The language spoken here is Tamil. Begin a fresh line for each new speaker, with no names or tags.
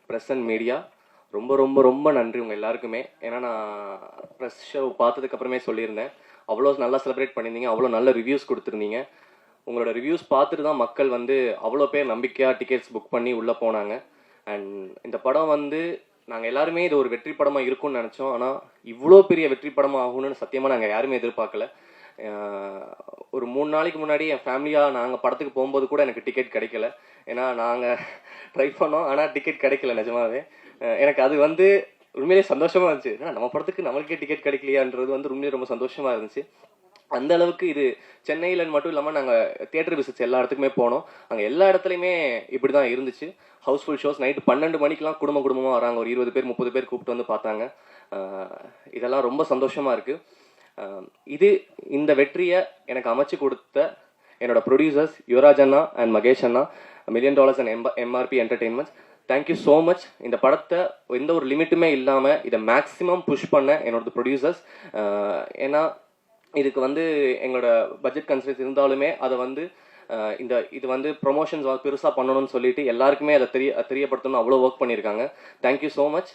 ப்ரெஸ் அண்ட் மீடியா ரொம்ப ரொம்ப ரொம்ப நன்றி உங்கள் எல்லாருக்குமே. ஏன்னா நான் ப்ரெஸ் ஷோ பார்த்ததுக்கப்புறமே சொல்லியிருந்தேன், அவ்வளோ நல்லா செலிப்ரேட் பண்ணியிருந்தீங்க, அவ்வளோ நல்ல ரிவ்யூஸ் கொடுத்துருந்தீங்க. உங்களோட ரிவ்யூஸ் பார்த்துட்டு தான் மக்கள் வந்து அவ்வளோ பேர் நம்பிக்கையாக டிக்கெட்ஸ் புக் பண்ணி உள்ளே போனாங்க. அண்ட் இந்த படம் வந்து நாங்கள் எல்லாருமே இது ஒரு வெற்றி படமாக இருக்கும்னு நினச்சோம். ஆனால் இவ்வளோ பெரிய வெற்றி படமாக ஆகும்னு சத்தியமாக நாங்கள் யாருமே எதிர்பார்க்கல. ஒரு 3 நாளைக்கு முன்னாடி என் ஃபேமிலியாக நாங்கள் படத்துக்கு போகும்போது கூட எனக்கு டிக்கெட் கிடைக்கல. ஏன்னா நாங்கள் ட்ரை பண்ணோம், ஆனால் டிக்கெட் கிடைக்கல நிஜமாவே. எனக்கு அது வந்து உண்மையிலேயே சந்தோஷமாக இருந்துச்சு. ஏன்னா நம்ம படத்துக்கு நம்மளுக்கே டிக்கெட் கிடைக்கலையான்றது வந்து உண்மையிலே ரொம்ப சந்தோஷமாக இருந்துச்சு. அந்த அளவுக்கு இது சென்னையில் மட்டும் இல்லாமல் நாங்கள் தியேட்டர் விசிட்ஸ் எல்லா இடத்துக்குமே போனோம். அங்கே எல்லா இடத்துலையுமே இப்படி தான் இருந்துச்சு. Housefull shows. நைட்டு 12 மணிக்கெலாம் குடும்பமாக வராங்க. ஒரு 20 பேர் 30 பேர் கூப்பிட்டு வந்து பார்த்தாங்க. இதெல்லாம் ரொம்ப சந்தோஷமாக இருக்குது. இந்த வெற்றியை எனக்கு அமைச்சு கொடுத்த என்னோட ப்ரொடியூசர்ஸ் யுவராஜ் அண்ணா அண்ட் மகேஷ் அண்ணா, $1 million and MRP entertainments, thank you so much. இந்த படத்தை எந்த ஒரு லிமிட்டுமே இல்லாமல் இதை மேக்ஸிமம் புஷ் பண்ண என்னோட ப்ரொடியூசர்ஸ். ஏன்னா இதுக்கு வந்து எங்களோட பட்ஜெட் கன்சர்ன்ஸ் இருந்தாலுமே அதை வந்து இது வந்து ப்ரொமோஷன்ஸ் பெருசாக பண்ணணும்னு சொல்லிட்டு எல்லாருக்குமே அதை தெரியப்படுத்தணும்னு அவ்வளோ ஒர்க் பண்ணியிருக்காங்க. Thank you so much.